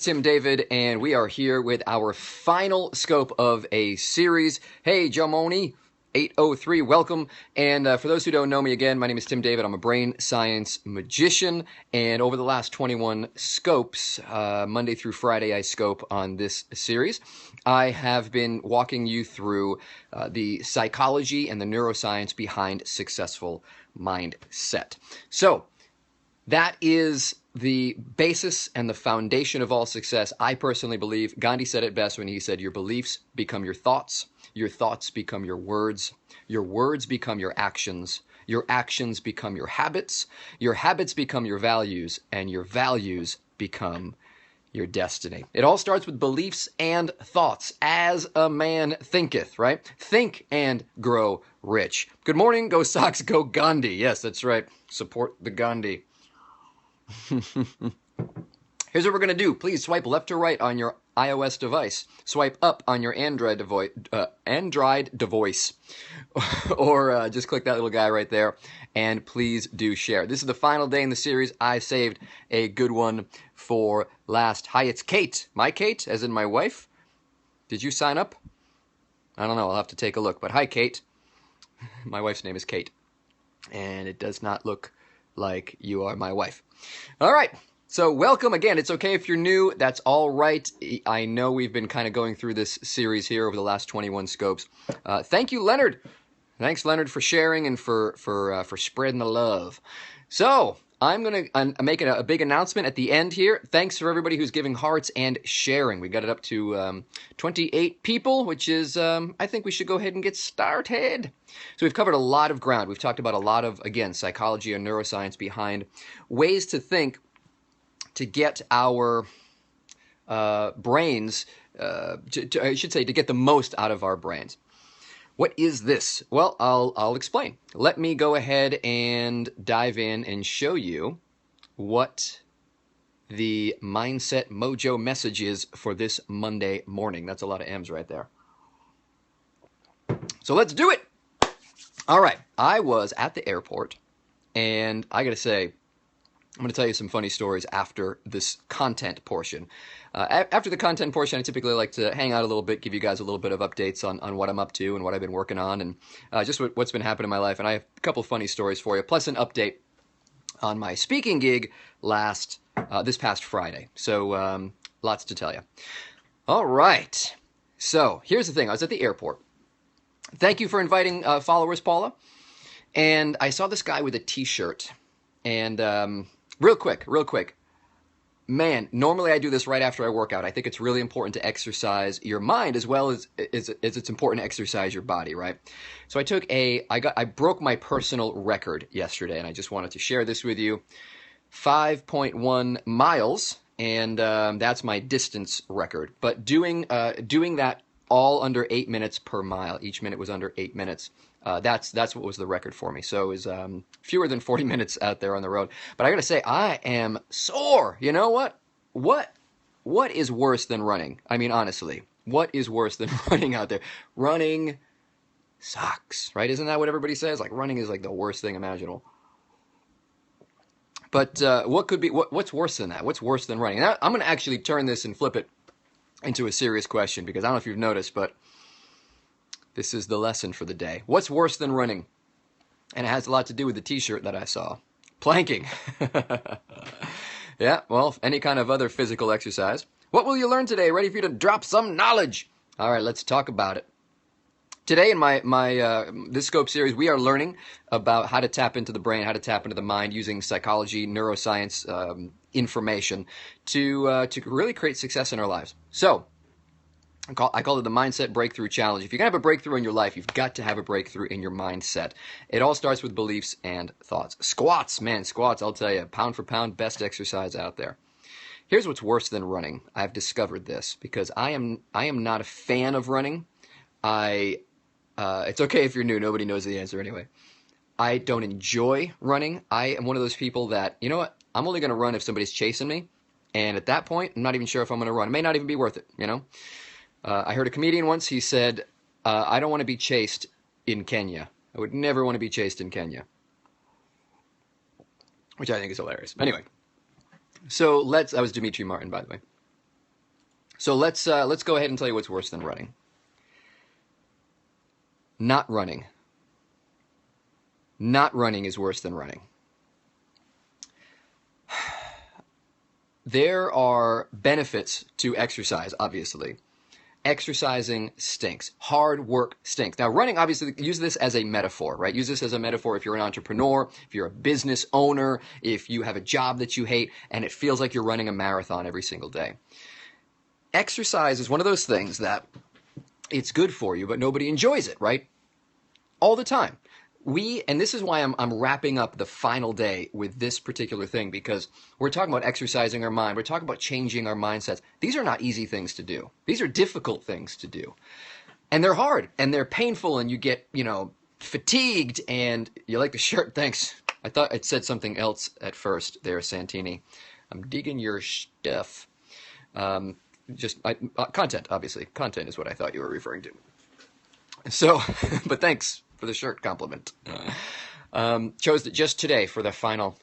Tim David, and we are here with our final scope of a series. Hey, Jamoni, 803, welcome. And for those who don't know me again, my name is Tim David. I'm a brain science magician, and over the last 21 scopes, Monday through Friday, I scope on this series. I have been walking you through the psychology and the neuroscience behind successful mindset. So that is the basis and the foundation of all success. I personally believe Gandhi said it best when he said, your beliefs become your thoughts become your words become your actions become your habits become your values, and your values become your destiny. It all starts with beliefs and thoughts. As a man thinketh, right? Think and grow rich. Good morning, go Sox, go Gandhi. Yes, that's right. Support the Gandhi. Here's what we're going to do. Please swipe left or right on your iOS device. Swipe up on your Android device. Or just click that little guy right there. And please do share. This is the final day in the series. I saved a good one for last. Hi, it's Kate. My Kate, as in my wife. Did you sign up? I don't know. I'll have to take a look. But hi, Kate. My wife's name is Kate. And it does not look like you are my wife. All right. So welcome again. It's okay if you're new. That's all right. I know we've been kind of going through this series here over the last 21 scopes. Thank you, Leonard. Thanks, Leonard, for sharing and for spreading the love. So I'm going to make a big announcement at the end here. Thanks for everybody who's giving hearts and sharing. We got it up to 28 people, which is, I think we should go ahead and get started. So we've covered a lot of ground. We've talked about a lot of, again, psychology and neuroscience behind ways to think to get our brains, I should say, to get the most out of our brains. What is this? Well, I'll explain. Let me go ahead and dive in and show you what the Mindset Mojo message is for this Monday morning. That's a lot of M's right there. So let's do it. All right. I was at the airport, and I got to say, I'm going to tell you some funny stories after this content portion. After the content portion, I typically like to hang out a little bit, give you guys a little bit of updates on what I'm up to and what I've been working on, and just what's been happening in my life. And I have a couple funny stories for you, plus an update on my speaking gig this past Friday. So lots to tell you. All right. So here's the thing. I was at the airport. Thank you for inviting followers, Paula. And I saw this guy with a T-shirt. And real quick. Man, normally I do this right after I work out. I think it's really important to exercise your mind as well as it's important to exercise your body, right? So I broke my personal record yesterday, and I just wanted to share this with you. 5.1 miles, and that's my distance record. But doing that all under 8 minutes per mile. Each minute was under 8 minutes. That's what was the record for me. So it was fewer than 40 minutes out there on the road. But I got to say, I am sore. You know what? What is worse than running? I mean, honestly, what is worse than running out there? Running sucks, right? Isn't that what everybody says? Like, running is like the worst thing imaginable. But what's worse than that? What's worse than running? Now, I'm going to actually turn this and flip it into a serious question, because I don't know if you've noticed, but this is the lesson for the day. What's worse than running? And it has a lot to do with the T-shirt that I saw. Planking. Yeah, well, any kind of other physical exercise. What will you learn today? Ready for you to drop some knowledge. All right, let's talk about it. Today in my this scope series, we are learning about how to tap into the brain, how to tap into the mind using psychology, neuroscience, information to really create success in our lives. So I call it the Mindset Breakthrough Challenge. If you're going to have a breakthrough in your life, you've got to have a breakthrough in your mindset. It all starts with beliefs and thoughts. Squats, I'll tell you, pound for pound, best exercise out there. Here's what's worse than running. I've discovered this because I am not a fan of running. It's okay if you're new. Nobody knows the answer anyway. I don't enjoy running. I am one of those people that, you know what, I'm only going to run if somebody's chasing me. And at that point, I'm not even sure if I'm going to run. It may not even be worth it, you know. I heard a comedian once, he said, I don't want to be chased in Kenya. I would never want to be chased in Kenya. Which I think is hilarious. Anyway, so that was Dimitri Martin, by the way. So let's go ahead and tell you what's worse than running. Not running. Not running is worse than running. There are benefits to exercise, obviously. Exercising stinks. Hard work stinks. Now, running, obviously, use this as a metaphor, right? Use this as a metaphor if you're an entrepreneur, if you're a business owner, if you have a job that you hate, and it feels like you're running a marathon every single day. Exercise is one of those things that it's good for you, but nobody enjoys it, right? All the time. And this is why I'm wrapping up the final day with this particular thing, because we're talking about exercising our mind. We're talking about changing our mindsets. These are not easy things to do. These are difficult things to do. And they're hard and they're painful, and you get, fatigued, and you like the shirt. Thanks. I thought it said something else at first there, Santini. I'm digging your stuff. Content, obviously. Content is what I thought you were referring to. So, but thanks for the shirt compliment. Chose it just today for the final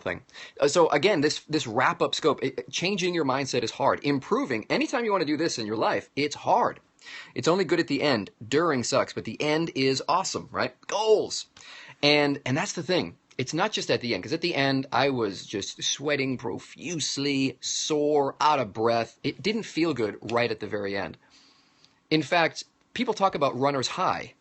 thing. So again, this wrap up scope, changing your mindset is hard. Improving, anytime you want to do this in your life, it's hard. It's only good at the end. During sucks, but the end is awesome, right? Goals. And that's the thing. It's not just at the end, because at the end, I was just sweating profusely, sore, out of breath. It didn't feel good right at the very end. In fact, people talk about runner's high.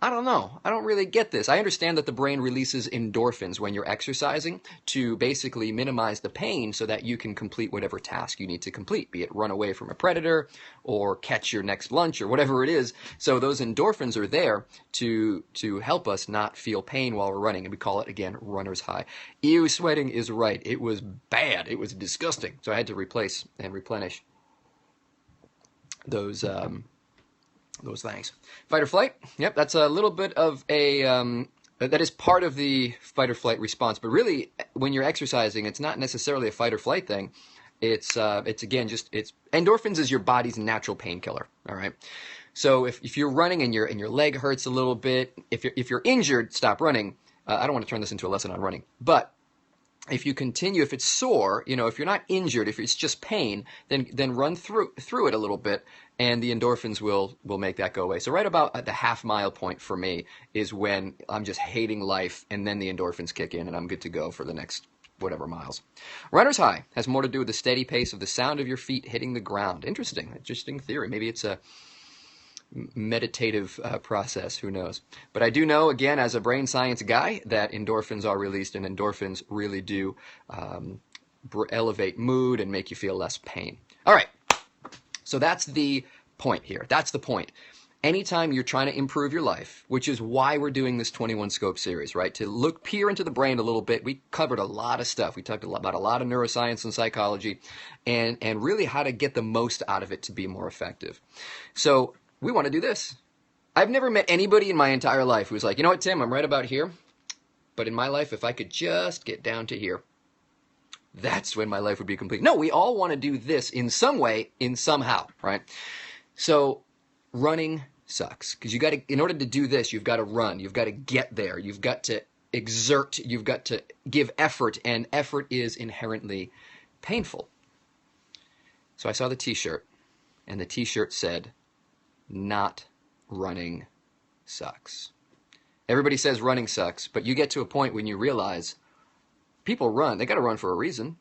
I don't know. I don't really get this. I understand that the brain releases endorphins when you're exercising to basically minimize the pain so that you can complete whatever task you need to complete, be it run away from a predator or catch your next lunch or whatever it is. So those endorphins are there to help us not feel pain while we're running. And we call it, again, runner's high. Ew, sweating is right. It was bad. It was disgusting. So I had to replace and replenish those things. Fight or flight. Yep, that's a little bit of a that is part of the fight or flight response. But really, when you're exercising, it's not necessarily a fight or flight thing. It's again just endorphins is your body's natural painkiller. All right. So if you're running and your leg hurts a little bit, if you're injured, stop running. I don't want to turn this into a lesson on running, but if you continue, if it's sore, if you're not injured, if it's just pain, then run through it a little bit, and the endorphins will make that go away. So right about at the half-mile point for me is when I'm just hating life, and then the endorphins kick in, and I'm good to go for the next whatever miles. Runner's high has more to do with the steady pace of the sound of your feet hitting the ground. Interesting theory. Maybe it's a meditative process, who knows. But I do know, again, as a brain science guy, that endorphins are released, and endorphins really do elevate mood and make you feel less pain. All right, so that's the point here. That's the point. Anytime you're trying to improve your life, which is why we're doing this 21 Scope series, right? To peer into the brain a little bit. We covered a lot of stuff. We talked about a lot of neuroscience and psychology, and really how to get the most out of it to be more effective. So we want to do this. I've never met anybody in my entire life who's like, you know what, Tim, I'm right about here, but in my life, if I could just get down to here, that's when my life would be complete. No, we all want to do this in some way, in somehow, right? So running sucks, because in order to do this, you've got to run, you've got to get there, you've got to exert, you've got to give effort, and effort is inherently painful. So I saw the t-shirt, and the t-shirt said, "Not running sucks." Everybody says running sucks, but you get to a point when you realize people run. They got to run for a reason.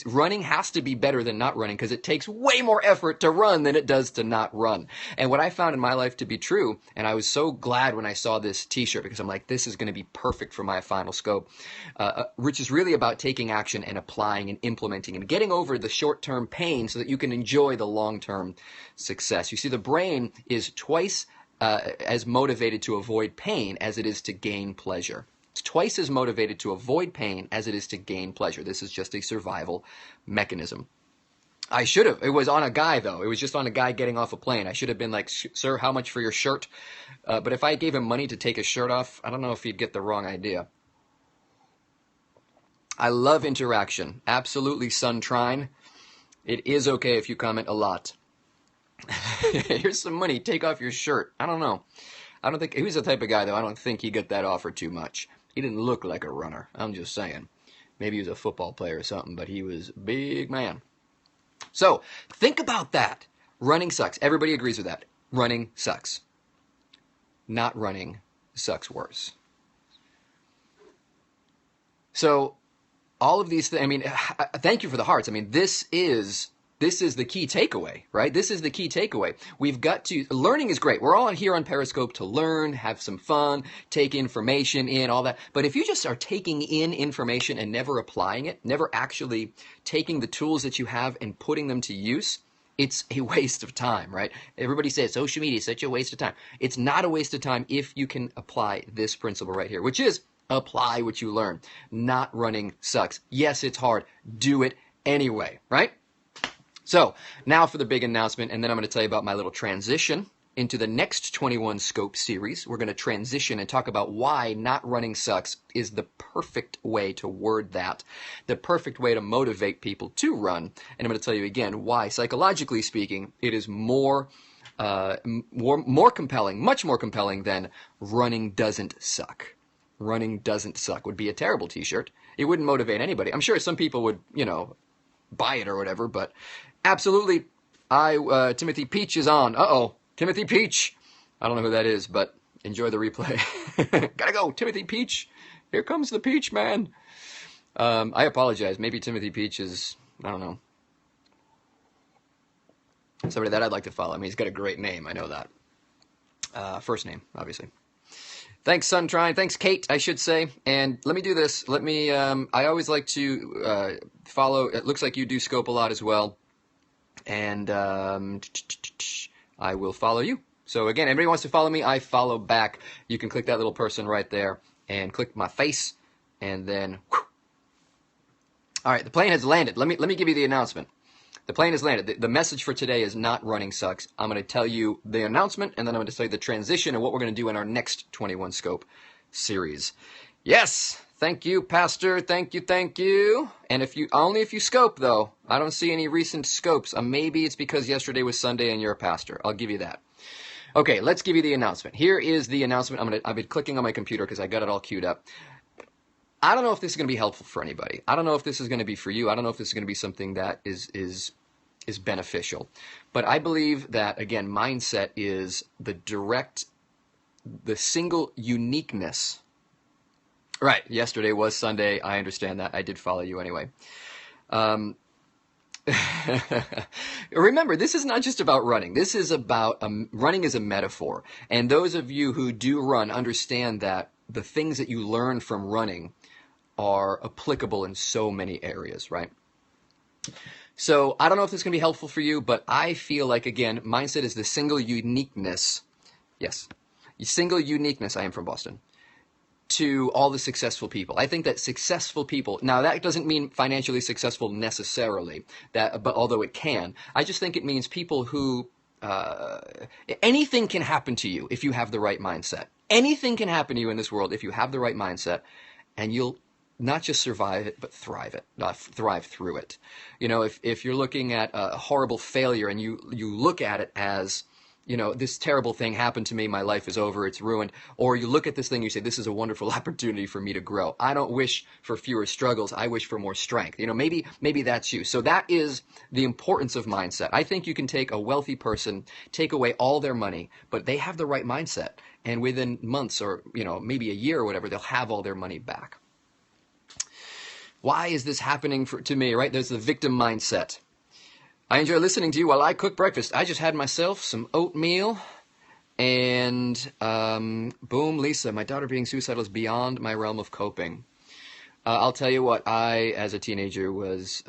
Running has to be better than not running, because it takes way more effort to run than it does to not run. And what I found in my life to be true, and I was so glad when I saw this t-shirt, because I'm like, this is going to be perfect for my final scope, which is really about taking action and applying and implementing and getting over the short-term pain so that you can enjoy the long-term success. You see, the brain is twice as motivated to avoid pain as it is to gain pleasure. It's twice as motivated to avoid pain as it is to gain pleasure. This is just a survival mechanism. It was on a guy, though. It was just on a guy getting off a plane. I should have been like, "Sir, how much for your shirt?" But if I gave him money to take his shirt off, I don't know if he'd get the wrong idea. I love interaction. Absolutely, Suntrine. It is okay if you comment a lot. Here's some money. Take off your shirt. I don't know. I don't think he was the type of guy, though. I don't think he got that offer too much. He didn't look like a runner. I'm just saying. Maybe he was a football player or something, but he was a big man. So think about that. Running sucks. Everybody agrees with that. Running sucks. Not running sucks worse. So all of these things, I mean, thank you for the hearts. I mean, this is the key takeaway, right? This is the key takeaway. We've got to, learning is great. We're all here on Periscope to learn, have some fun, take information in, all that. But if you just are taking in information and never applying it, never actually taking the tools that you have and putting them to use, it's a waste of time, right? Everybody says social media is such a waste of time. It's not a waste of time if you can apply this principle right here, which is apply what you learn. Not running sucks. Yes, it's hard. Do it anyway, right? So now for the big announcement, and then I'm going to tell you about my little transition into the next 21 Scope series. We're going to transition and talk about why not running sucks is the perfect way to word that, the perfect way to motivate people to run. And I'm going to tell you again why, psychologically speaking, it is more compelling, much more compelling than running doesn't suck. Running doesn't suck would be a terrible t-shirt. It wouldn't motivate anybody. I'm sure some people would, buy it or whatever, but absolutely, Timothy Peach is on. Uh-oh, Timothy Peach. I don't know who that is, but enjoy the replay. Gotta go, Timothy Peach. Here comes the Peach Man. I apologize. Maybe Timothy Peach is, I don't know, somebody that I'd like to follow. I mean, he's got a great name. I know that. First name, obviously. Thanks, Suntrine. Thanks, Kate, I should say. And let me do this. Let me, I always like to follow. It looks like you do Scope a lot as well. And I will follow you. So again, anybody wants to follow me, I follow back. You can click that little person right there and click my face. And then, whew. All right, the plane has landed. Let me give you the announcement. The plane has landed. The message for today is not running sucks. I'm going to tell you the announcement, and then I'm going to tell you the transition and what we're going to do in our next 21 Scope series. Yes, thank you, Pastor. Thank you, thank you. And only if you scope, though. I don't see any recent scopes. Maybe it's because yesterday was Sunday and you're a pastor. I'll give you that. Okay, let's give you the announcement. Here is the announcement. I've been clicking on my computer because I got it all queued up. I don't know if this is going to be helpful for anybody. I don't know if this is going to be for you. I don't know if this is going to be something that is beneficial. But I believe that, again, mindset is the single uniqueness. Right, yesterday was Sunday. I understand that. I did follow you anyway. Remember, this is not just about running. This is about running as a metaphor. And those of you who do run understand that the things that you learn from running are applicable in so many areas, right? So I don't know if this is going to be helpful for you, but I feel like, again, mindset is the single uniqueness. Yes, single uniqueness. I am from Boston. To all the successful people. I think that successful people, now that doesn't mean financially successful necessarily, but although it can, I just think it means people who, anything can happen to you if you have the right mindset. Anything can happen to you in this world if you have the right mindset, and you'll not just survive it, but thrive through it. If you're looking at a horrible failure and you look at it as, this terrible thing happened to me, my life is over, it's ruined. Or you look at this thing, you say, this is a wonderful opportunity for me to grow. I don't wish for fewer struggles, I wish for more strength. Maybe that's you. So that is the importance of mindset. I think you can take a wealthy person, take away all their money, but they have the right mindset. And within months or, maybe a year or whatever, they'll have all their money back. Why is this happening to me, right? There's the victim mindset. I enjoy listening to you while I cook breakfast. I just had myself some oatmeal and boom, Lisa, my daughter being suicidal is beyond my realm of coping. I'll tell you what, I, as a teenager, was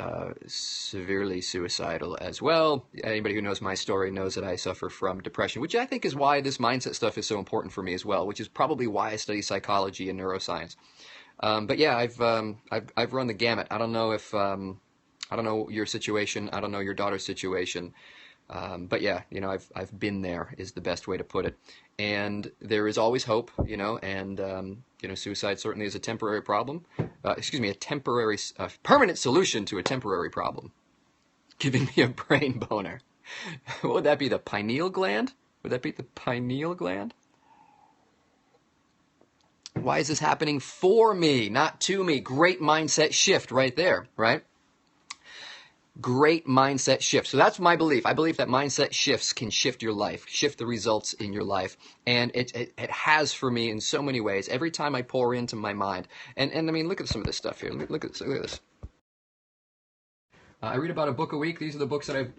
severely suicidal as well. Anybody who knows my story knows that I suffer from depression, which I think is why this mindset stuff is so important for me as well, which is probably why I study psychology and neuroscience. But yeah, I've run the gamut. I don't know if I don't know your situation. I don't know your daughter's situation. But yeah, I've been there is the best way to put it. And there is always hope, and suicide certainly is a temporary problem. A permanent solution to a temporary problem. Giving me a brain boner. What would that be? The pineal gland? Would that be the pineal gland? Why is this happening for me, not to me? Great mindset shift right there, right? great mindset shift. So that's my belief. I believe that mindset shifts can shift your life, shift the results in your life. And it has for me in so many ways. Every time I pour into my mind. And I mean, look at some of this stuff here. Look at this. I read about a book a week. These are the books that I've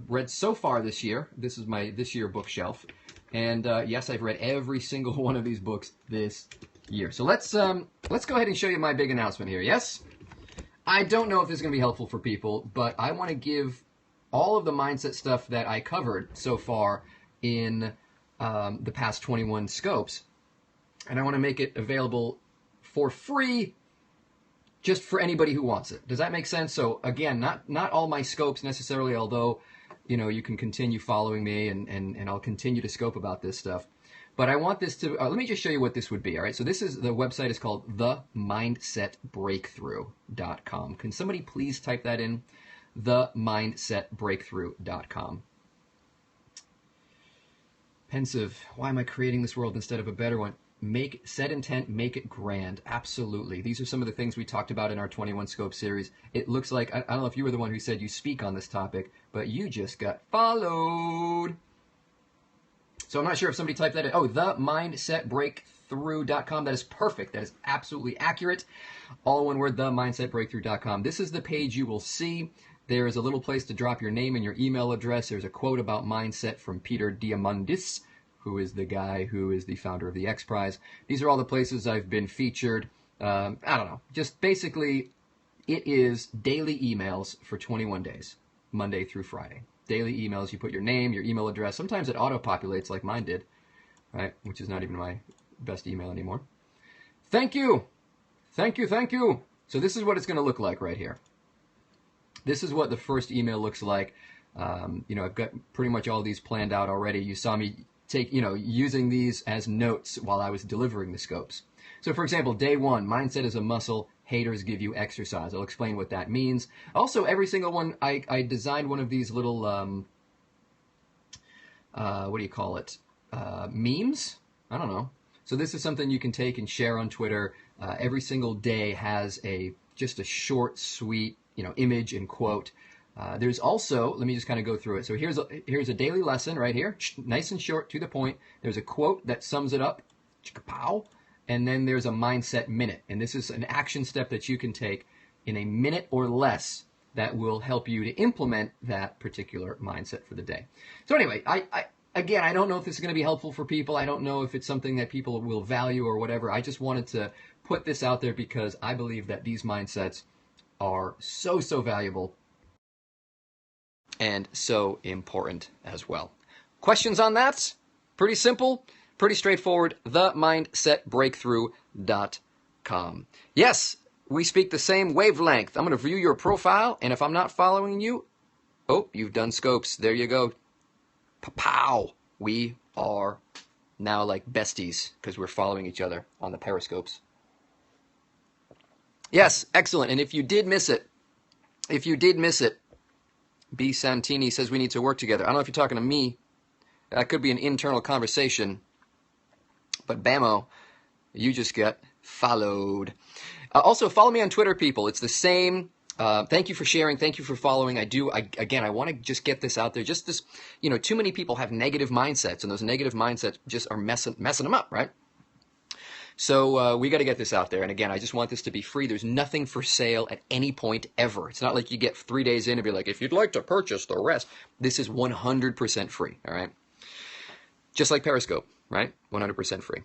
read so far this year. This is my this year bookshelf. And yes, I've read every single one of these books this year. So let's go ahead and show you my big announcement here. Yes? I don't know if this is going to be helpful for people, but I want to give all of the mindset stuff that I covered so far in the past 21 scopes, and I want to make it available for free just for anybody who wants it. Does that make sense? So again, not all my scopes necessarily, although you can continue following me and I'll continue to scope about this stuff. But I want this to, let me just show you what this would be, all right? So the website is called themindsetbreakthrough.com. Can somebody please type that in? Themindsetbreakthrough.com. Pensive, why am I creating this world instead of a better one? Set intent, make it grand. Absolutely. These are some of the things we talked about in our 21 Scope series. It looks like, I don't know if you were the one who said you speak on this topic, but you just got followed. So I'm not sure if somebody typed that in. Oh, themindsetbreakthrough.com. That is perfect. That is absolutely accurate. All one word, themindsetbreakthrough.com. This is the page you will see. There is a little place to drop your name and your email address. There's a quote about mindset from Peter Diamandis, who is the guy who is the founder of the X Prize. These are all the places I've been featured. I don't know. Just basically, it is daily emails for 21 days, Monday through Friday. Daily emails. You put your name, your email address. Sometimes it auto-populates like mine did, right? Which is not even my best email anymore. Thank you. Thank you. Thank you. So this is what it's going to look like right here. This is what the first email looks like. I've got pretty much all these planned out already. You saw me using these as notes while I was delivering the scopes. So for example, day 1, mindset is a muscle. Haters give you exercise. I'll explain what that means. Also, every single one, I designed one of these little, what do you call it? Memes? I don't know. So this is something you can take and share on Twitter. Every single day has just a short, sweet, image and quote. There's also, let me just kind of go through it. So here's a daily lesson right here, nice and short, to the point. There's a quote that sums it up, pow, and then there's a mindset minute. And this is an action step that you can take in a minute or less that will help you to implement that particular mindset for the day. So anyway, again, I don't know if this is going to be helpful for people. I don't know if it's something that people will value or whatever. I just wanted to put this out there because I believe that these mindsets are so, so valuable and so important as well. Questions on that? Pretty simple, pretty straightforward. Themindsetbreakthrough.com. Yes, we speak the same wavelength. I'm going to view your profile, and if I'm not following you, oh, you've done scopes. There you go. Pow! We are now like besties because we're following each other on the Periscopes. Yes, excellent. And if you did miss it, B. Santini says we need to work together. I don't know if you're talking to me. That could be an internal conversation. But Bamo, you just got followed. Also, follow me on Twitter, people. It's the same. Thank you for sharing. Thank you for following. I want to just get this out there. Just this, too many people have negative mindsets, and those negative mindsets just are messing them up, right? So we got to get this out there. And again, I just want this to be free. There's nothing for sale at any point ever. It's not like you get 3 days in and be like, if you'd like to purchase the rest. This is 100% free, all right? Just like Periscope, right? 100% free.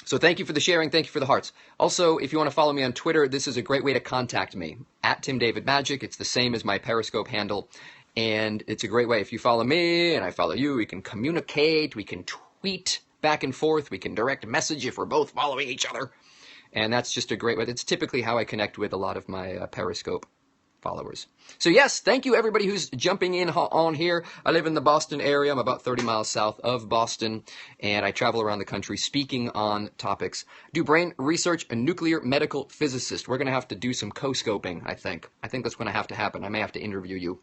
So thank you for the sharing. Thank you for the hearts. Also, if you want to follow me on Twitter, this is a great way to contact me. @TimDavidMagic. It's the same as my Periscope handle. And it's a great way. If you follow me and I follow you, we can communicate. We can tweet back and forth. We can direct message if we're both following each other. And that's just a great way. It's typically how I connect with a lot of my Periscope followers. So yes, thank you everybody who's jumping in on here. I live in the Boston area. I'm about 30 miles south of Boston, and I travel around the country speaking on topics. Do brain research, a nuclear medical physicist. We're going to have to do some co-scoping, I think. I think that's going to have to happen. I may have to interview you.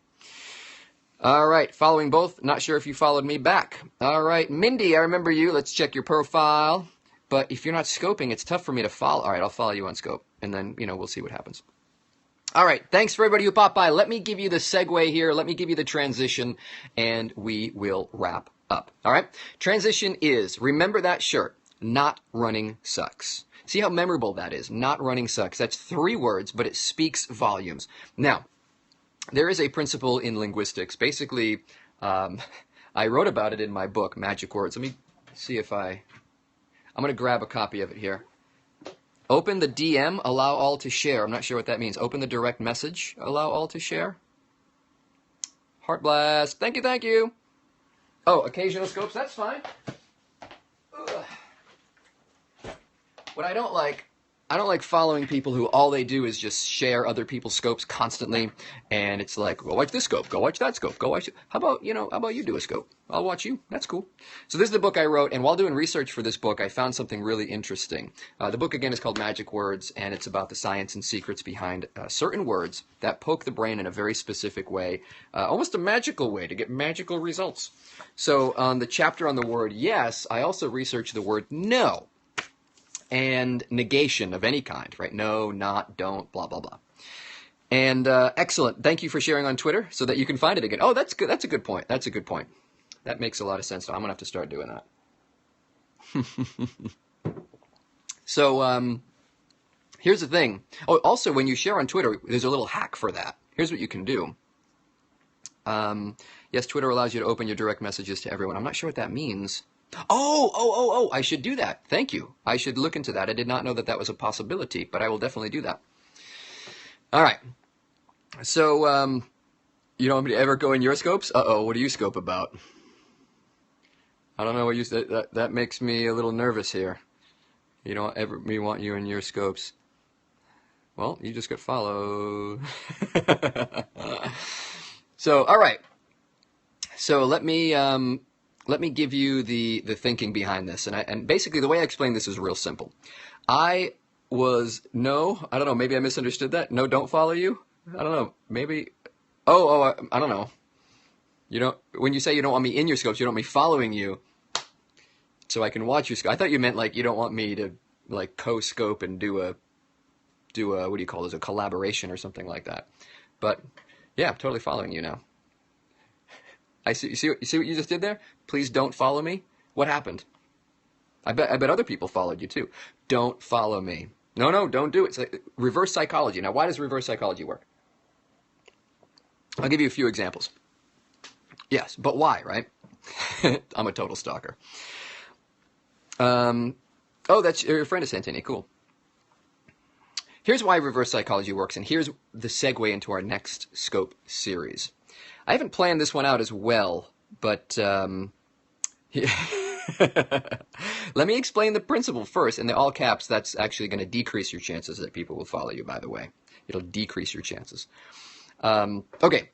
All right, following both. Not sure if you followed me back. All right, Mindy, I remember you. Let's check your profile. But if you're not scoping, it's tough for me to follow. All right, I'll follow you on Scope, and then, we'll see what happens. All right, thanks for everybody who popped by. Let me give you the segue here. Let me give you the transition, and we will wrap up. All right, transition is, remember that shirt, not running sucks. See how memorable that is, not running sucks. That's 3 words, but it speaks volumes. Now, there is a principle in linguistics. Basically, I wrote about it in my book, Magic Words. Let me see if I'm going to grab a copy of it here. Open the DM, allow all to share. I'm not sure what that means. Open the direct message, allow all to share. Heart blast. Thank you, thank you. Oh, occasional scopes, that's fine. Ugh. What I don't like following people who all they do is just share other people's scopes constantly, and it's like, go watch this scope, go watch that scope, go watch it. How about you do a scope? I'll watch you. That's cool. So this is the book I wrote, and while doing research for this book, I found something really interesting. The book, again, is called Magic Words, and it's about the science and secrets behind certain words that poke the brain in a very specific way, almost a magical way to get magical results. So on the chapter on the word yes, I also researched the word no. And negation of any kind, right? No, not, don't, blah, blah, blah. And excellent. Thank you for sharing on Twitter so that you can find it again. Oh, that's good. That's a good point. That's a good point. That makes a lot of sense. I'm going to have to start doing that. So here's the thing. Oh, also, when you share on Twitter, there's a little hack for that. Here's what you can do. Yes, Twitter allows you to open your direct messages to everyone. I'm not sure what that means. Oh, I should do that. Thank you. I should look into that. I did not know that that was a possibility, but I will definitely do that. All right. So, you don't want me to ever go in your scopes? Uh-oh, what do you scope about? I don't know what you said. That makes me a little nervous here. You don't ever me want you in your scopes. Well, you just got followed. So, all right. So let me give you the thinking behind this. And basically the way I explain this is real simple. I don't know, maybe I misunderstood that. No, don't follow you? I don't know. Maybe, I don't know. When you say you don't want me in your scopes, you don't want me following you so I can watch your scope. I thought you meant like you don't want me to like co-scope and do a, what do you call this, a collaboration or something like that. But yeah, I'm totally following you now. You see what you just did there? Please don't follow me. What happened? I bet other people followed you too. Don't follow me. No, don't do it. It's like reverse psychology. Now, why does reverse psychology work? I'll give you a few examples. Yes, but why, right? I'm a total stalker. That's your friend is Santini. Cool. Here's why reverse psychology works, and here's the segue into our next scope series. I haven't planned this one out as well, but let me explain the principle first. In the all caps, that's actually going to decrease your chances that people will follow you, by the way. It'll decrease your chances. Okay,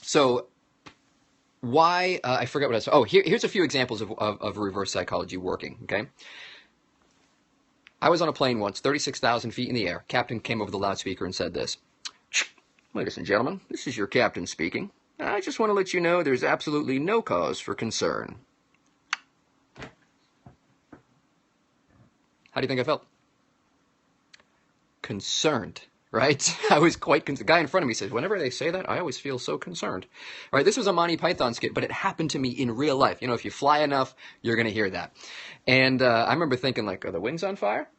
so why, I forgot what I said. Oh, here's a few examples of reverse psychology working, okay? I was on a plane once, 36,000 feet in the air. Captain came over the loudspeaker and said this. Ladies and gentlemen, this is your captain speaking. I just want to let you know there's absolutely no cause for concern. How do you think I felt? Concerned, right? I was quite concerned. The guy in front of me says, whenever they say that, I always feel so concerned. All right, this was a Monty Python skit, but it happened to me in real life. If you fly enough, you're going to hear that. And I remember thinking, like, are the wings on fire?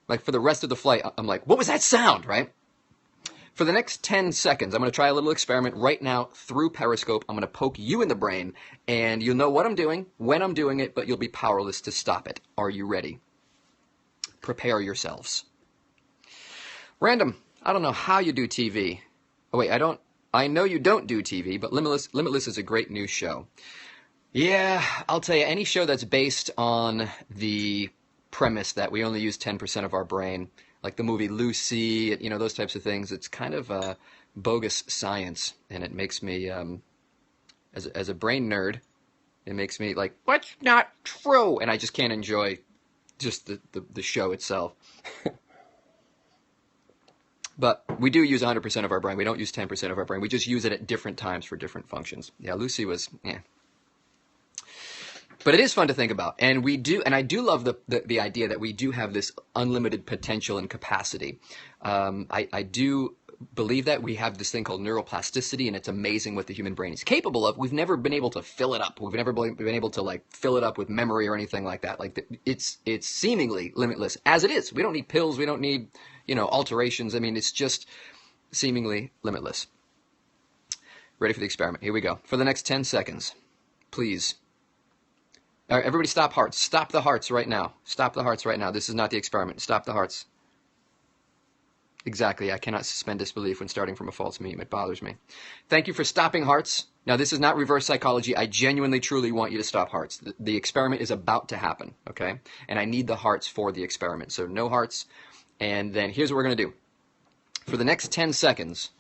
Like, for the rest of the flight, I'm like, what was that sound, right? For the next 10 seconds, I'm going to try a little experiment right now through Periscope. I'm going to poke you in the brain, and you'll know what I'm doing, when I'm doing it, but you'll be powerless to stop it. Are you ready? Prepare yourselves. Random. I don't know how you do TV. Oh, wait, I know you don't do TV, but Limitless is a great new show. Yeah, I'll tell you, any show that's based on the premise that we only use 10% of our brain, like the movie Lucy, those types of things, it's kind of bogus science, and it makes me, as a brain nerd, it makes me like, what's not true? And I just can't enjoy just the show itself. But we do use 100% of our brain. We don't use 10% of our brain. We just use it at different times for different functions. Yeah, Lucy was, But it is fun to think about. And I do love the idea that we do have this unlimited potential and capacity. I do believe that. We have this thing called neuroplasticity, and it's amazing what the human brain is capable of. We've never been able to fill it up. We've never been able to like fill it up with memory or anything like that. Like it's seemingly limitless as it is. We don't need pills. We don't need, alterations. I mean, it's just seemingly limitless. Ready for the experiment. Here we go. For the next 10 seconds, please. All right, everybody stop hearts. Stop the hearts right now. Stop the hearts right now. This is not the experiment. Stop the hearts. Exactly. I cannot suspend disbelief when starting from a false meme. It bothers me. Thank you for stopping hearts. Now, this is not reverse psychology. I genuinely, truly want you to stop hearts. The experiment is about to happen, okay? And I need the hearts for the experiment. So no hearts. And then here's what we're going to do. For the next 10 seconds,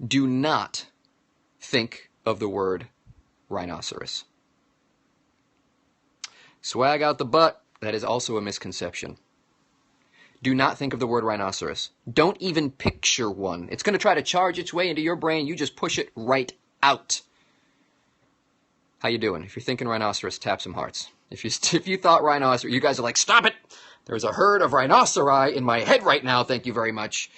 do not think of the word rhinoceros. Swag out the butt. That is also a misconception. Do not think of the word rhinoceros. Don't even picture one. It's going to try to charge its way into your brain. You just push it right out. How you doing? If you're thinking rhinoceros, tap some hearts. If you thought rhinoceros, you guys are like, stop it. There's a herd of rhinoceri in my head right now. Thank you very much.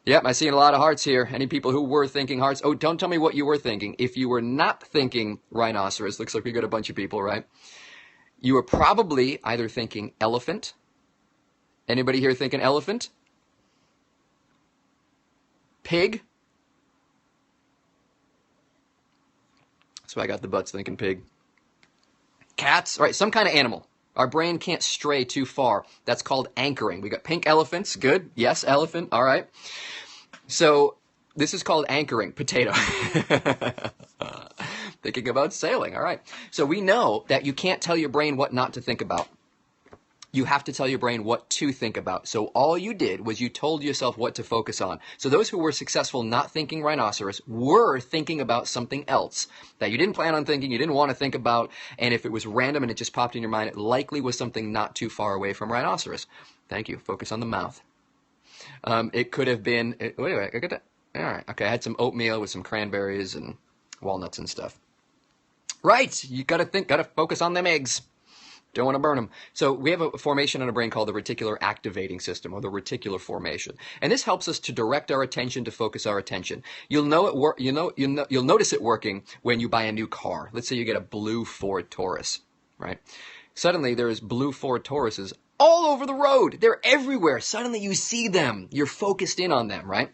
Yep, I'm seeing a lot of hearts here. Any people who were thinking hearts? Oh, don't tell me what you were thinking. If you were not thinking rhinoceros, looks like we got a bunch of people, right? You were probably either thinking elephant. Anybody here thinking elephant? Pig? So I got the butts thinking pig. Cats? All right, some kind of animal. Our brain can't stray too far. That's called anchoring. We got pink elephants. Good. Yes, elephant. All right. So this is called anchoring. Potato. Thinking about sailing. All right. So we know that you can't tell your brain what not to think about. You have to tell your brain what to think about. So all you did was you told yourself what to focus on. So those who were successful not thinking rhinoceros were thinking about something else that you didn't plan on thinking, you didn't want to think about, and if it was random and it just popped in your mind, it likely was something not too far away from rhinoceros. Thank you. Focus on the mouth. It could have been, wait, I got that. All right. Okay, I had some oatmeal with some cranberries and walnuts and stuff. Right. You got to focus on them eggs. Don't want to burn them. So we have a formation in our brain called the reticular activating system, or the reticular formation, and this helps us to direct our attention, to focus our attention. You'll notice it working when you buy a new car. Let's say you get a blue Ford Taurus, right? Suddenly there's blue Ford Tauruses all over the road. They're everywhere. Suddenly you see them. You're focused in on them, right?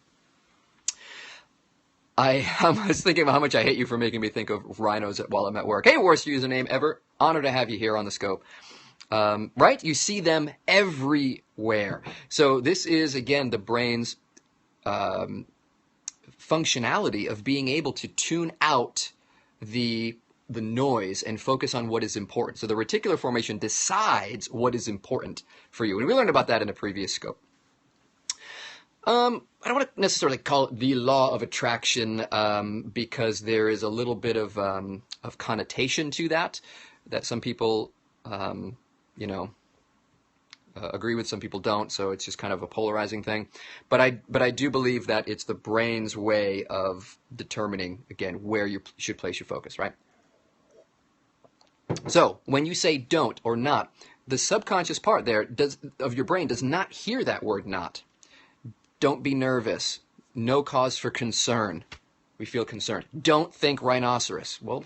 I was thinking about how much I hate you for making me think of rhinos while I'm at work. Hey, worst username ever. Honor to have you here on the scope. Right? You see them everywhere. So this is, again, the brain's functionality of being able to tune out the noise and focus on what is important. So the reticular formation decides what is important for you. And we learned about that in a previous scope. I don't want to necessarily call it the law of attraction because there is a little bit of connotation to that some people, agree with, some people don't. So it's just kind of a polarizing thing. But I do believe that it's the brain's way of determining, again, where you should place your focus, right? So when you say don't or not, the subconscious part there of your brain does not hear that word not. Don't be nervous. No cause for concern. We feel concerned. Don't think rhinoceros. Well,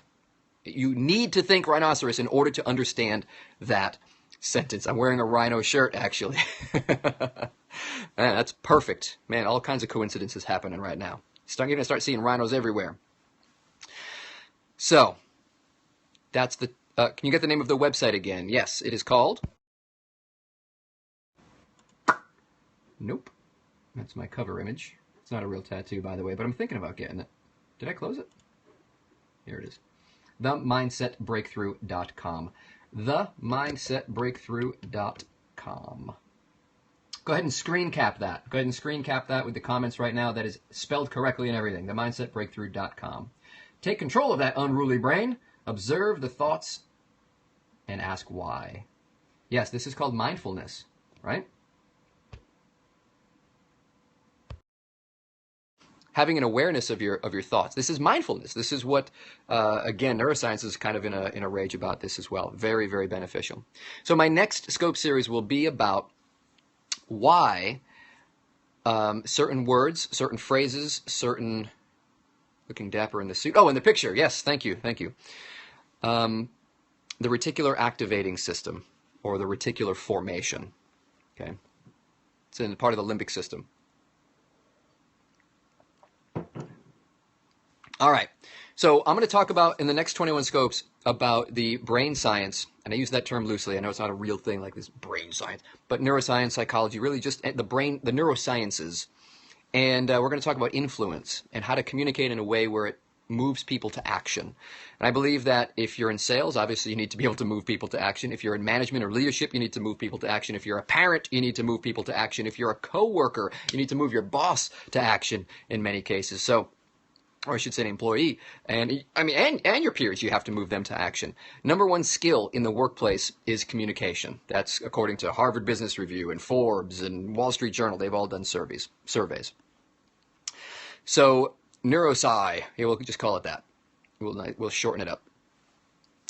you need to think rhinoceros in order to understand that sentence. I'm wearing a rhino shirt, actually. Man, that's perfect. Man, all kinds of coincidences happening right now. You're going to start seeing rhinos everywhere. So, that's the... can you get the name of the website again? Yes, it is called... Nope. That's my cover image. It's not a real tattoo, by the way, but I'm thinking about getting it. Did I close it? Here it is. TheMindsetBreakthrough.com. TheMindsetBreakthrough.com. Go ahead and screen cap that. Go ahead and screen cap that with the comments right now. That is spelled correctly and everything. TheMindsetBreakthrough.com. Take control of that unruly brain. Observe the thoughts and ask why. Yes, this is called mindfulness, right? Having an awareness of your thoughts. This is mindfulness. This is what, again, neuroscience is kind of in a rage about this as well. Very, very beneficial. So my next scope series will be about why certain words, certain phrases, certain, looking dapper in the suit. Oh, in the picture. Yes, thank you, thank you. The reticular activating system, or the reticular formation. Okay, it's in part of the limbic system. All right, so I'm going to talk about, in the next 21 scopes, about the brain science, and I use that term loosely. I know it's not a real thing like this brain science, but neuroscience, psychology, really just the brain, the neurosciences. And we're going to talk about influence and how to communicate in a way where it moves people to action. And I believe that if you're in sales, obviously you need to be able to move people to action. If you're in management or leadership, you need to move people to action. If you're a parent, you need to move people to action. If you're a coworker, you need to move your boss to action in many cases. So, or I should say an employee, and I mean, and your peers, you have to move them to action. Number one skill in the workplace is communication. That's according to Harvard Business Review and Forbes and Wall Street Journal. They've all done surveys. So neurosci, we'll just call it that. We'll shorten it up.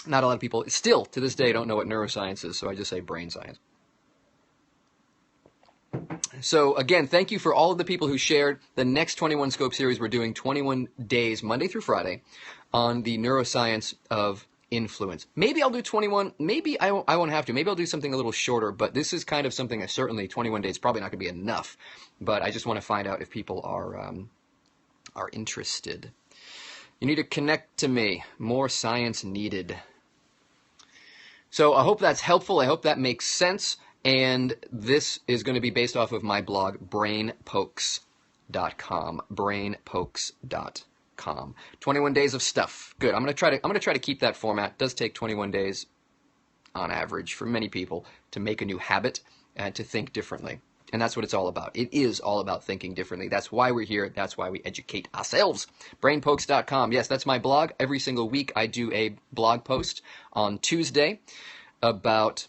Not a lot of people still to this day don't know what neuroscience is, so I just say brain science. So again, thank you for all of the people who shared. The next 21 Scope series, we're doing 21 days, Monday through Friday, on the neuroscience of influence. Maybe I'll do 21. Maybe I won't have to. Maybe I'll do something a little shorter, but this is kind of something that certainly 21 days probably not going to be enough. But I just want to find out if people are interested. You need to connect to me. More science needed. So I hope that's helpful. I hope that makes sense. And this is going to be based off of my blog, brainpokes.com. Brainpokes.com. 21 days of stuff. Good. I'm going to try to keep that format. It does take 21 days on average for many people to make a new habit and to think differently. And that's what it's all about. It is all about thinking differently. That's why we're here. That's why we educate ourselves. Brainpokes.com. Yes, that's my blog. Every single week I do a blog post on Tuesday about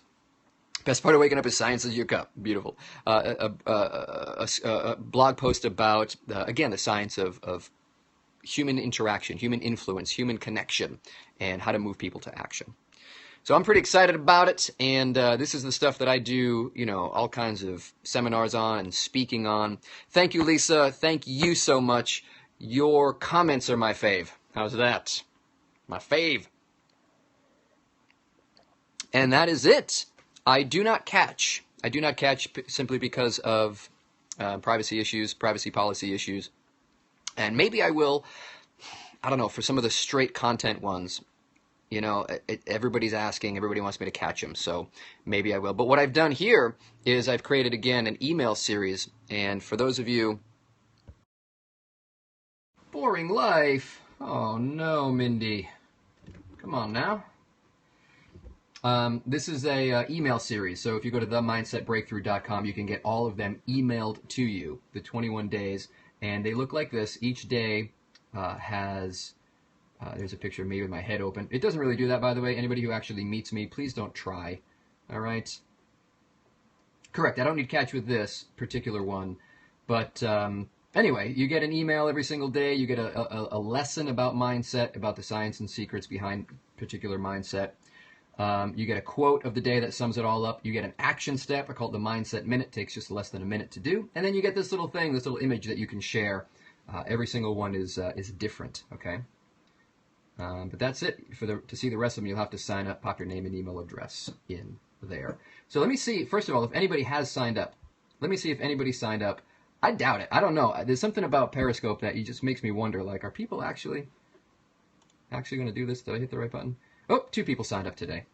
best part of waking up is science is your cup. Beautiful. A blog post about, again, the science of human interaction, human influence, human connection, and how to move people to action. So I'm pretty excited about it, and this is the stuff that I do, all kinds of seminars on and speaking on. Thank you, Lisa. Thank you so much. Your comments are my fave. How's that? My fave. And that is it. I do not catch simply because of privacy issues, privacy policy issues. And maybe I will, I don't know, for some of the straight content ones, everybody's asking, everybody wants me to catch them, so maybe I will. But what I've done here is I've created, again, an email series. And for those of you, boring life. Oh no, Mindy. Come on now. This is a email series, so if you go to themindsetbreakthrough.com, you can get all of them emailed to you, the 21 days, and they look like this. Each day has, there's a picture of me with my head open. It doesn't really do that, by the way. Anybody who actually meets me, please don't try, all right? Correct, I don't need catch with this particular one, but anyway, you get an email every single day. You get a lesson about mindset, about the science and secrets behind particular mindset. You get a quote of the day that sums it all up. You get an action step. I call it the Mindset Minute. It takes just less than a minute to do. And then you get this little thing, this little image that you can share. Every single one is different, okay? But that's it. To see the rest of them, you'll have to sign up, pop your name and email address in there. So let me see, first of all, if anybody has signed up. Let me see if anybody signed up. I doubt it. I don't know. There's something about Periscope that just makes me wonder, like, are people actually going to do this? Did I hit the right button? Oh, 2 people signed up today.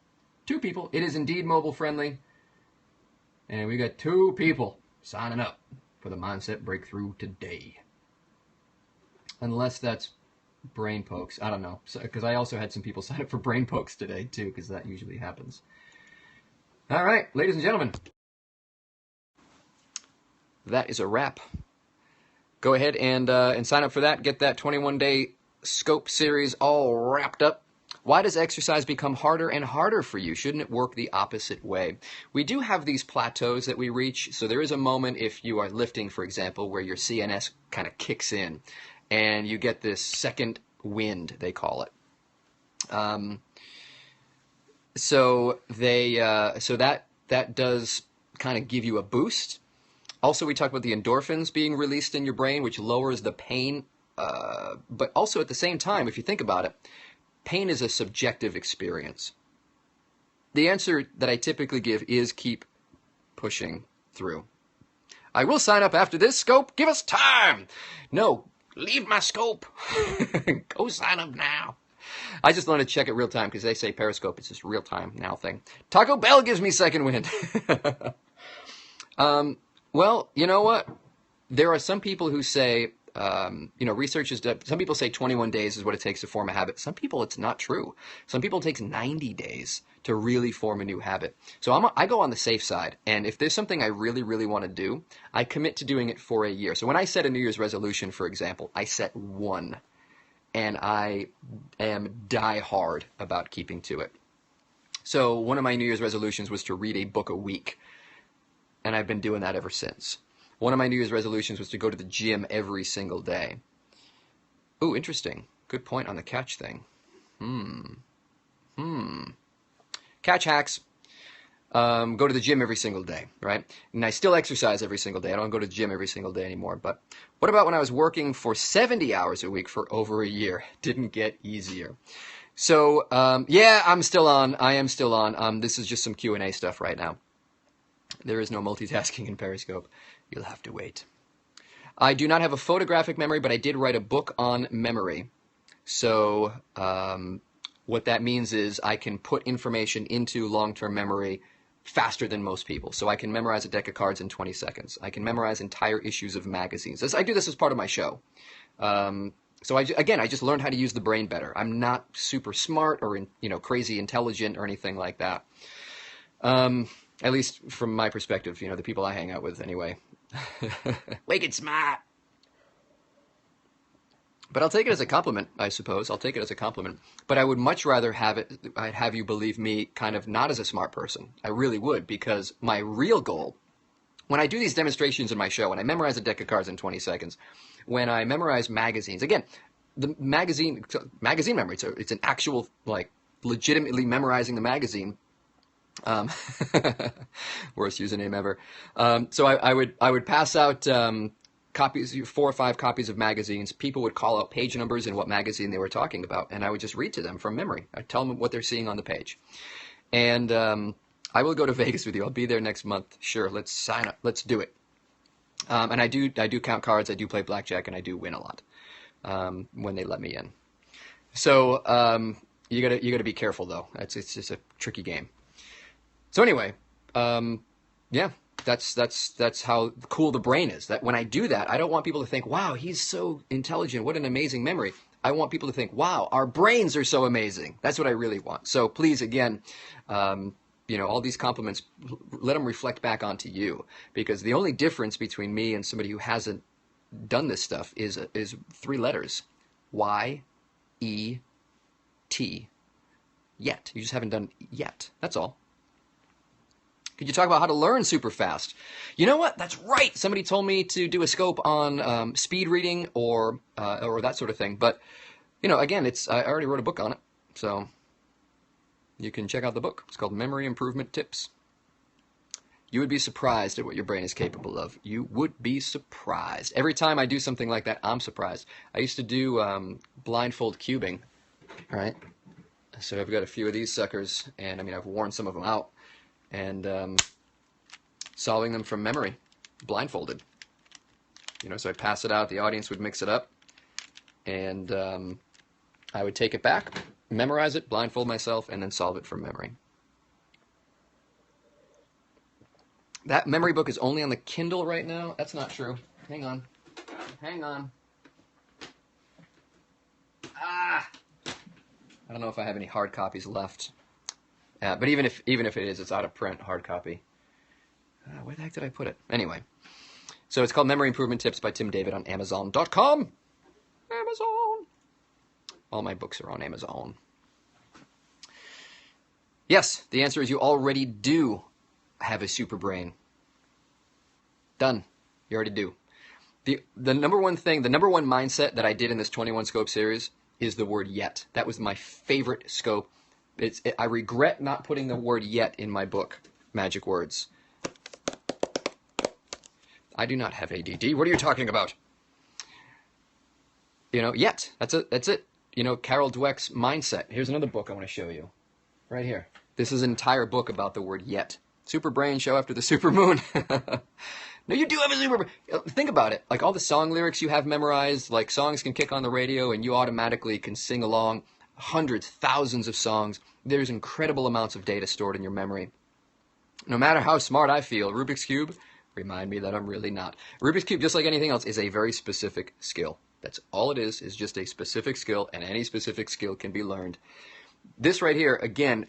2 people. It is indeed mobile friendly. And we got 2 people signing up for the Mindset Breakthrough today. Unless that's Brain Pokes. I don't know. Because I also had some people sign up for Brain Pokes today, too, because that usually happens. All right, ladies and gentlemen. That is a wrap. Go ahead and sign up for that. Get that 21-day scope series all wrapped up. Why does exercise become harder and harder for you? Shouldn't it work the opposite way? We do have these plateaus that we reach. So there is a moment, if you are lifting, for example, where your CNS kind of kicks in and you get this second wind, they call it. So that does kind of give you a boost. Also, we talked about the endorphins being released in your brain, which lowers the pain. But also at the same time, if you think about it, pain is a subjective experience. The answer that I typically give is keep pushing through. I will sign up after this, Scope. Give us time. No, leave my Scope. Go sign up now. I just want to check it real time because they say Periscope. It's just real time now thing. Taco Bell gives me second wind. Well, you know what? There are some people who say, research is done. Some people say 21 days is what it takes to form a habit. Some people, it's not true. Some people, it takes 90 days to really form a new habit. So I go on the safe side. And if there's something I really, really want to do, I commit to doing it for a year. So when I set a New Year's resolution, for example, I set one. And I am die hard about keeping to it. So one of my New Year's resolutions was to read a book a week. And I've been doing that ever since. One of my New Year's resolutions was to go to the gym every single day. Ooh, interesting. Good point on the catch thing. Catch hacks. Go to the gym every single day, right? And I still exercise every single day. I don't go to the gym every single day anymore. But what about when I was working for 70 hours a week for over a year? Didn't get easier. So, yeah, I'm still on. I am still on. This is just some Q&A stuff right now. There is no multitasking in Periscope. You'll have to wait. I do not have a photographic memory, but I did write a book on memory. So what that means is I can put information into long-term memory faster than most people. So I can memorize a deck of cards in 20 seconds. I can memorize entire issues of magazines. I do this as part of my show. So I just learned how to use the brain better. I'm not super smart or crazy intelligent or anything like that. At least from my perspective, the people I hang out with anyway. Wicked smart. But I'll take it as a compliment, I suppose. I'll take it as a compliment. But I would much rather I'd have you believe me kind of not as a smart person. I really would, because my real goal, when I do these demonstrations in my show, and I memorize a deck of cards in 20 seconds, when I memorize magazines, again, the magazine memory, so it's an actual, legitimately memorizing the magazine. Worst username ever. So I would pass out copies, 4 or 5 copies of magazines. People would call out page numbers and what magazine they were talking about, and I would just read to them from memory. I'd tell them what they're seeing on the page. And I will go to Vegas with you. I'll be there next month. Sure, let's sign up. Let's do it. And I do count cards. I do play blackjack, and I do win a lot when they let me in. So you gotta be careful though. It's just a tricky game. So anyway, yeah, that's how cool the brain is. That when I do that, I don't want people to think, wow, he's so intelligent. What an amazing memory. I want people to think, wow, our brains are so amazing. That's what I really want. So please, again, all these compliments, let them reflect back onto you. Because the only difference between me and somebody who hasn't done this stuff is 3 letters. Y-E-T. Yet. You just haven't done it yet. That's all. Could you talk about how to learn super fast? You know what? That's right. Somebody told me to do a scope on speed reading or that sort of thing. But, again, I already wrote a book on it. So you can check out the book. It's called Memory Improvement Tips. You would be surprised at what your brain is capable of. You would be surprised. Every time I do something like that, I'm surprised. I used to do blindfold cubing. All right. So I've got a few of these suckers, and I've worn some of them out. And solving them from memory, blindfolded. So I'd pass it out, the audience would mix it up, and I would take it back, memorize it, blindfold myself, and then solve it from memory. That memory book is only on the Kindle right now? That's not true. Hang on. I don't know if I have any hard copies left. But even if it is, it's out of print, hard copy. Where the heck did I put it? Anyway, so it's called Memory Improvement Tips by Tim David on Amazon.com. Amazon. All my books are on Amazon. Yes, the answer is you already do have a super brain. Done. You already do. The number one mindset that I did in this 21 scope series is the word yet. That was my favorite scope. I regret not putting the word yet in my book, Magic Words. I do not have ADD. What are you talking about? Yet. That's it. Carol Dweck's mindset. Here's another book I want to show you. Right here. This is an entire book about the word yet. Super brain show after the super moon. No, you do have a super brain. Think about it. Like all the song lyrics you have memorized, like songs can kick on the radio and you automatically can sing along. Hundreds, thousands of songs. There's incredible amounts of data stored in your memory. No matter how smart I feel, Rubik's Cube, remind me that I'm really not. Rubik's Cube, just like anything else, is a very specific skill. That's all it is just a specific skill, and any specific skill can be learned. This right here, again,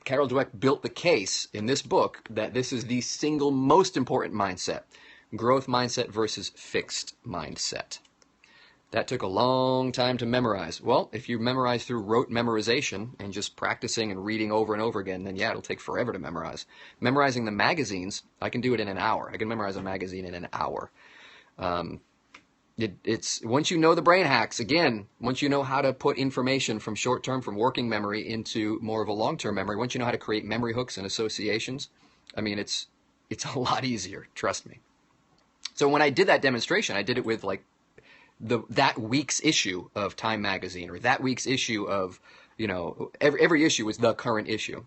Carol Dweck built the case in this book that this is the single most important mindset. Growth mindset versus fixed mindset. That took a long time to memorize. Well, if you memorize through rote memorization and just practicing and reading over and over again, then yeah, it'll take forever to memorize. Memorizing the magazines, I can do it in an hour. I can memorize a magazine in an hour. It's once you know the brain hacks, again, once you know how to put information from short-term, from working memory into more of a long-term memory, once you know how to create memory hooks and associations, I mean, it's a lot easier, trust me. So when I did that demonstration, I did it with like that week's issue of Time magazine, or that week's issue of, every issue was the current issue.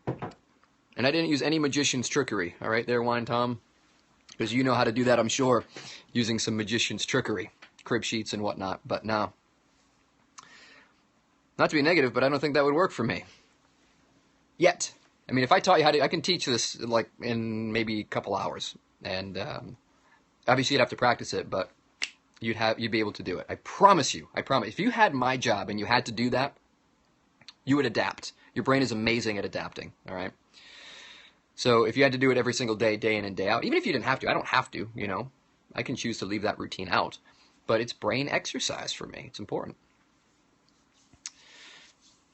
And I didn't use any magician's trickery, all right there, Wine Tom? Because you know how to do that, I'm sure, using some magician's trickery, crib sheets and whatnot. But no. Not to be negative, but I don't think that would work for me. Yet. I mean, if I taught you how to, I can teach this like in maybe a couple hours. And obviously you'd have to practice it, but you'd be able to do it. I promise you. I promise. If you had my job and you had to do that, you would adapt. Your brain is amazing at adapting, all right? So if you had to do it every single day, day in and day out, even if you didn't have to, I don't have to, I can choose to leave that routine out. But it's brain exercise for me. It's important.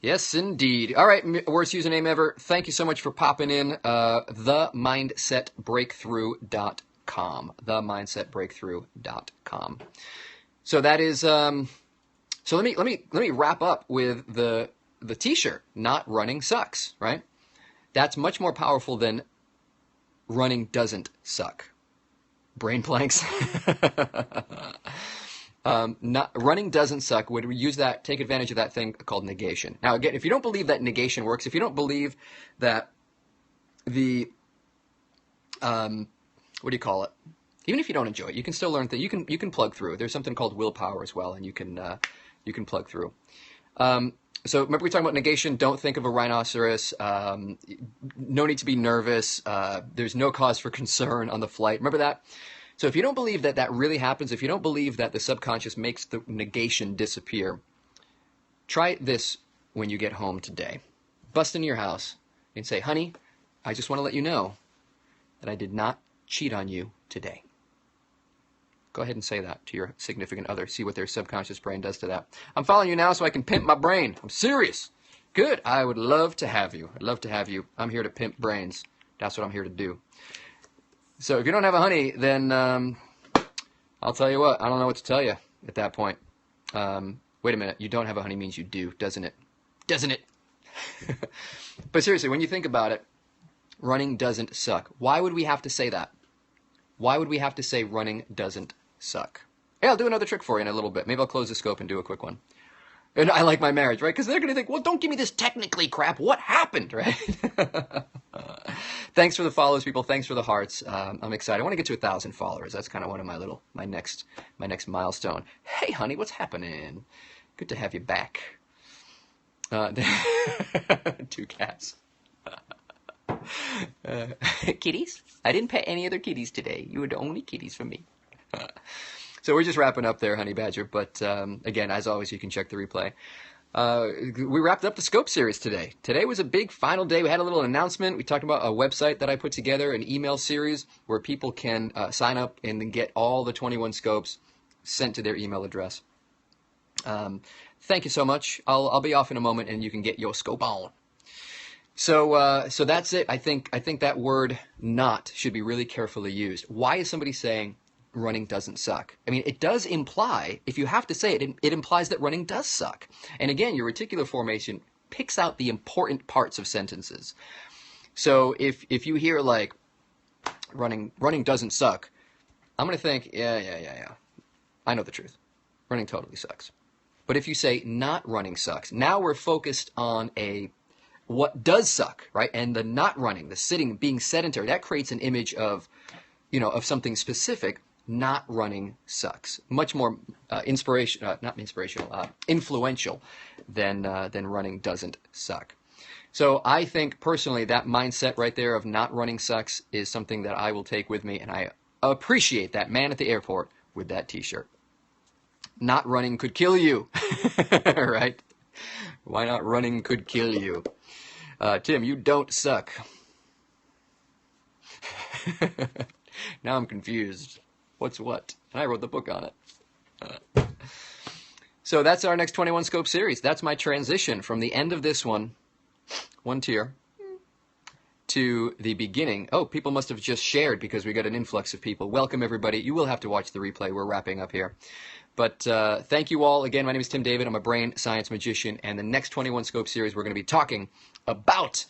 Yes, indeed. All right, worst username ever. Thank you so much for popping in. TheMindsetBreakthrough.com. TheMindsetBreakthrough.com. So that is. So let me wrap up with the T-shirt. Not running sucks, right? That's much more powerful than running doesn't suck. Brain planks. Running doesn't suck. Would we use that, take advantage of that thing called negation. Now, again, if you don't believe that negation works, if you don't believe that the, what do you call it? Even if you don't enjoy it, you can still learn that you can plug through. There's something called willpower as well, and you can plug through. So remember we talked about negation. Don't think of a rhinoceros. No need to be nervous. There's no cause for concern on the flight. Remember that? So if you don't believe that that really happens, if you don't believe that the subconscious makes the negation disappear, try this when you get home today. Bust into your house and say, honey, I just want to let you know that I did not cheat on you today. Go ahead and say that to your significant other. See what their subconscious brain does to that. I'm following you now so I can pimp my brain. I'm serious. Good. I would love to have you. I'd love to have you. I'm here to pimp brains. That's what I'm here to do. So if you don't have a honey, then I'll tell you what. I don't know what to tell you at that point. Wait a minute. You don't have a honey means you do, doesn't it? Doesn't it? But seriously, when you think about it, running doesn't suck. Why would we have to say that? Why would we have to say running doesn't suck? Hey, I'll do another trick for you in a little bit. Maybe I'll close the scope and do a quick one. And I like my marriage, right? Because they're going to think, well, don't give me this technically crap. What happened, right? Thanks for the follows, people. Thanks for the hearts. I'm excited. I want to get to 1,000 followers. That's kind of one of my next milestone. Hey, honey, what's happening? Good to have you back. 2 cats. Kitties? I didn't pet any other kitties today. You were the only kitties for me. So we're just wrapping up there, Honey Badger. But again, as always, you can check the replay. We wrapped up the Scope series today. Today was a big final day. We had a little announcement. We talked about a website that I put together, an email series where people can sign up and then get all the 21 scopes sent to their email address. Thank you so much. I'll be off in a moment, and you can get your scope on. So that's it. I think that word "not" should be really carefully used. Why is somebody saying running doesn't suck? I mean, it does imply, if you have to say it, it implies that running does suck. And again, your reticular formation picks out the important parts of sentences. So if you hear like running doesn't suck, I'm going to think, yeah. I know the truth. Running totally sucks. But if you say not running sucks, now we're focused on what does suck, right? And the not running, the sitting, being sedentary, that creates an image of, of something specific. Not running sucks. Much more influential than running doesn't suck. So I think personally that mindset right there of not running sucks is something that I will take with me, and I appreciate that man at the airport with that t-shirt. Not running could kill you, right? Why not running could kill you? Tim, you don't suck. Now I'm confused. What's what? And I wrote the book on it. So that's our next 21 Scope series. That's my transition from the end of this one tier, to the beginning. Oh, people must have just shared because we got an influx of people. Welcome, everybody. You will have to watch the replay. We're wrapping up here. But thank you all. Again, my name is Tim David. I'm a brain science magician. And the next 21 Scope series, we're going to be talking about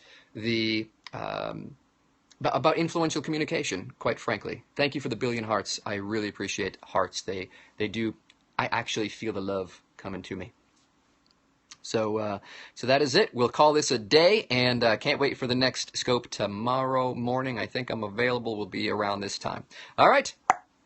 about influential communication, quite frankly. Thank you for the 1 billion hearts. I really appreciate hearts. They do. I actually feel the love coming to me. So that is it. We'll call this a day, and can't wait for the next scope tomorrow morning. I think I'm available. We'll be around this time. All right.